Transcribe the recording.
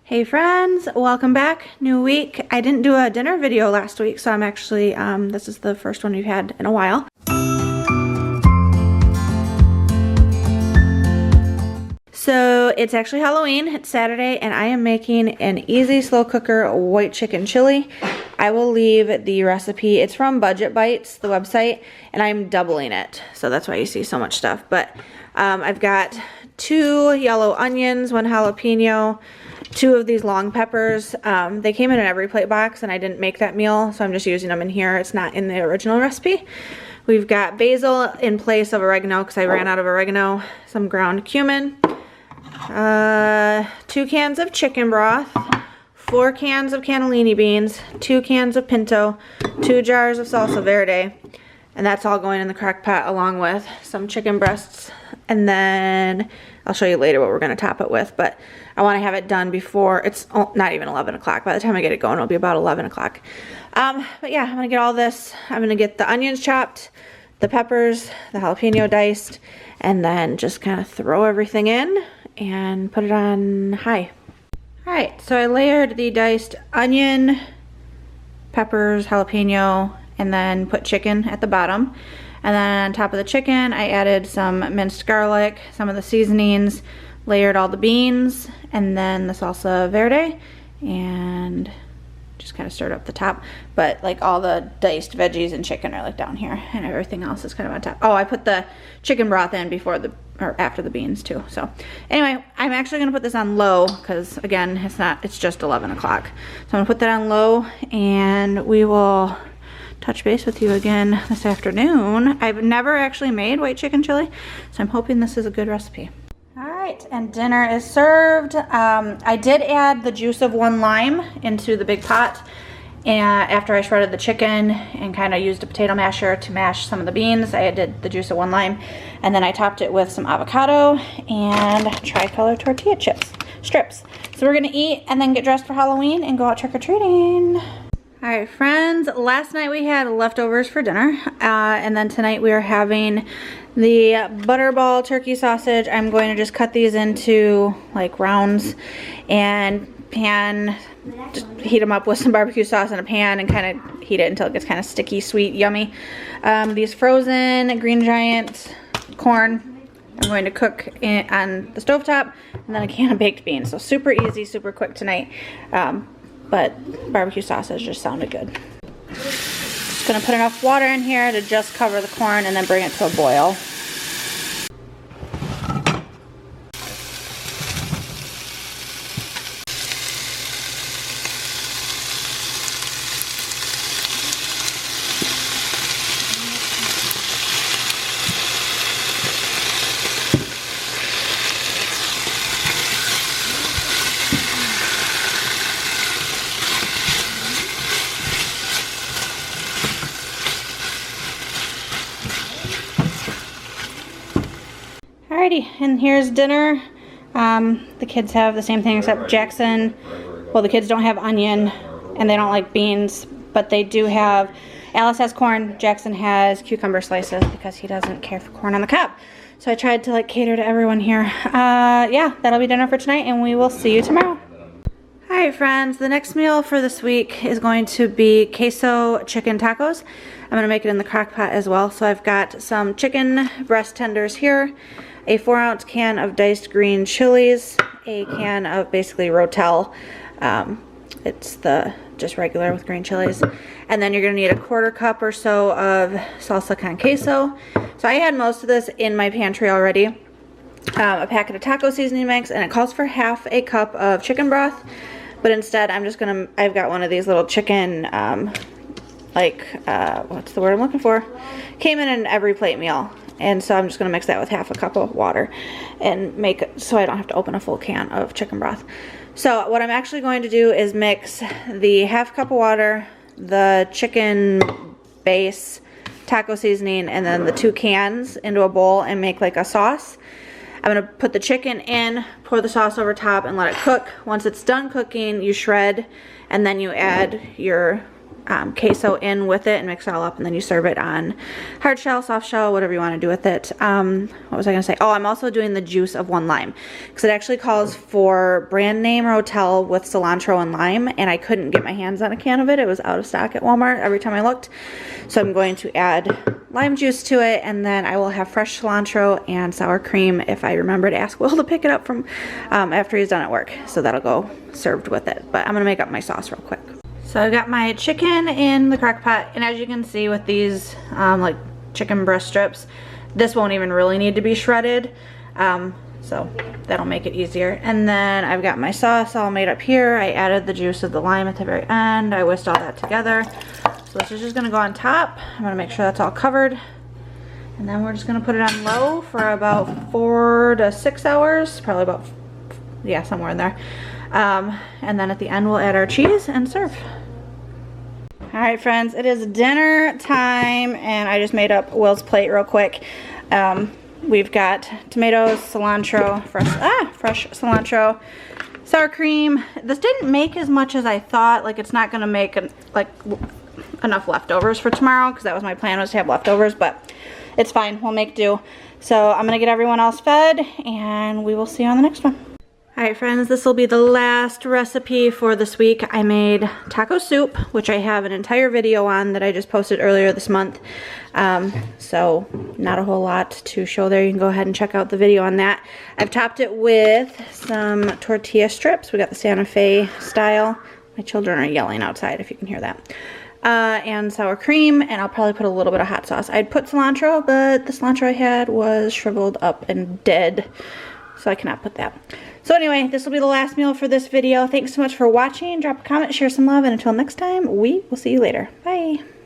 Hey friends, welcome back. New week. I didn't do a dinner video last week, so I'm actually, this is the first one we've had in a while. So it's actually Halloween, it's Saturday, and I am making an easy slow cooker white chicken chili. I will leave the recipe, it's from Budget Bites, the website, and I'm doubling it. So that's why you see so much stuff. But I've got 2 yellow onions, 1 jalapeno, 2 of these long peppers. They came in an every plate box and I didn't make that meal, so I'm just using them in here. It's not in the original recipe. We've got basil in place of oregano because I ran out of oregano, some ground cumin, 2 cans of chicken broth, 4 cans of cannellini beans, 2 cans of pinto, 2 jars of salsa verde, and that's all going in the crock pot along with some chicken breasts. And then I'll show you later what we're going to top it with, but I want to have it done before, it's not even 11 o'clock. By the time I get it going, it'll be about 11 o'clock. But yeah, I'm going to get all this. I'm going to get the onions chopped, the peppers, the jalapeno diced, and then just kind of throw everything in and put it on high. Alright, so I layered the diced onion, peppers, jalapeno, and then put chicken at the bottom. And then on top of the chicken, I added some minced garlic, some of the seasonings, layered all the beans, and then the salsa verde, and just kind of stirred up the top. But like all the diced veggies and chicken are like down here, and everything else is kind of on top. Oh, I put the chicken broth in before or after the beans too. So anyway, I'm actually gonna put this on low because again, it's just 11 o'clock. So I'm gonna put that on low, and we will touch base with you again this afternoon. I've never actually made white chicken chili, so I'm hoping this is a good recipe. All right, and dinner is served. I did add the juice of 1 lime into the big pot, and after I shredded the chicken and kind of used a potato masher to mash some of the beans, I did the juice of 1 lime, and then I topped it with some avocado and tricolor tortilla strips. So we're gonna eat and then get dressed for Halloween and go out trick-or-treating. All right, friends, last night we had leftovers for dinner, and then tonight we are having the butterball turkey sausage. I'm going to just cut these into like rounds and just heat them up with some barbecue sauce in a pan and kind of heat it until it gets kind of sticky, sweet, yummy. These frozen Green Giant corn I'm going to cook on the stovetop, and then a can of baked beans. So super easy, super quick tonight. But barbecue sausage just sounded good. Just gonna put enough water in here to just cover the corn and then bring it to a boil. Alrighty, and here's dinner. The kids have the same thing except Jackson, well, the kids don't have onion and they don't like beans, but they do have, Alice has corn, Jackson has cucumber slices because he doesn't care for corn on the cob. So I tried to like cater to everyone here. Yeah, that'll be dinner for tonight, and we will see you tomorrow. Alright friends, the next meal for this week is going to be queso chicken tacos. I'm going to make it in the crock pot as well. So I've got some chicken breast tenders here, a 4-ounce can of diced green chilies, a can of basically Rotel. It's the just regular with green chilies. And then you're going to need a 1/4 cup or so of salsa con queso. So I had most of this in my pantry already. A packet of taco seasoning mix, and it calls for 1/2 cup of chicken broth. But instead, I've got one of these little chicken, what's the word I'm looking for? Came in an every plate meal. And so I'm just going to mix that with 1/2 cup of water and make it so I don't have to open a full can of chicken broth. So what I'm actually going to do is mix the 1/2 cup of water, the chicken base, taco seasoning, and then the 2 cans into a bowl and make like a sauce. I'm going to put the chicken in, pour the sauce over top, and let it cook. Once it's done cooking, you shred, and then you add your queso in with it and mix it all up, and then you serve it on hard shell, soft shell, whatever you want to do with it. What was I going to say? Oh, I'm also doing the juice of 1 lime because it actually calls for brand name Rotel with cilantro and lime, and I couldn't get my hands on a can of it. It was out of stock at Walmart every time I looked. So I'm going to add lime juice to it, and then I will have fresh cilantro and sour cream if I remember to ask Will to pick it up from after he's done at work. So that'll go served with it. But I'm going to make up my sauce real quick. So I've got my chicken in the crock pot, and as you can see with these like chicken breast strips, this won't even really need to be shredded, so that'll make it easier. And then I've got my sauce all made up here. I added the juice of the lime at the very end. I whisked all that together. So this is just gonna go on top. I'm gonna make sure that's all covered, and then we're just gonna put it on low for about 4 to 6 hours, probably about, yeah, somewhere in there. And then at the end we'll add our cheese and serve. Alright friends, it is dinner time, and I just made up Will's plate real quick. We've got tomatoes, cilantro, fresh cilantro, sour cream. This didn't make as much as I thought. Like, it's not gonna make enough leftovers for tomorrow, because that was my plan, was to have leftovers, but it's fine, we'll make do. So I'm gonna get everyone else fed, and we will see you on the next one. Alright friends, this will be the last recipe for this week. I made taco soup, which I have an entire video on that I just posted earlier this month. So not a whole lot to show there. You can go ahead and check out the video on that. I've topped it with some tortilla strips. We got the Santa Fe style. My children are yelling outside if you can hear that. And sour cream, and I'll probably put a little bit of hot sauce. I'd put cilantro, but the cilantro I had was shriveled up and dead, so I cannot put that. So anyway, this will be the last meal for this video. Thanks so much for watching. Drop a comment, share some love, and until next time, we will see you later. Bye.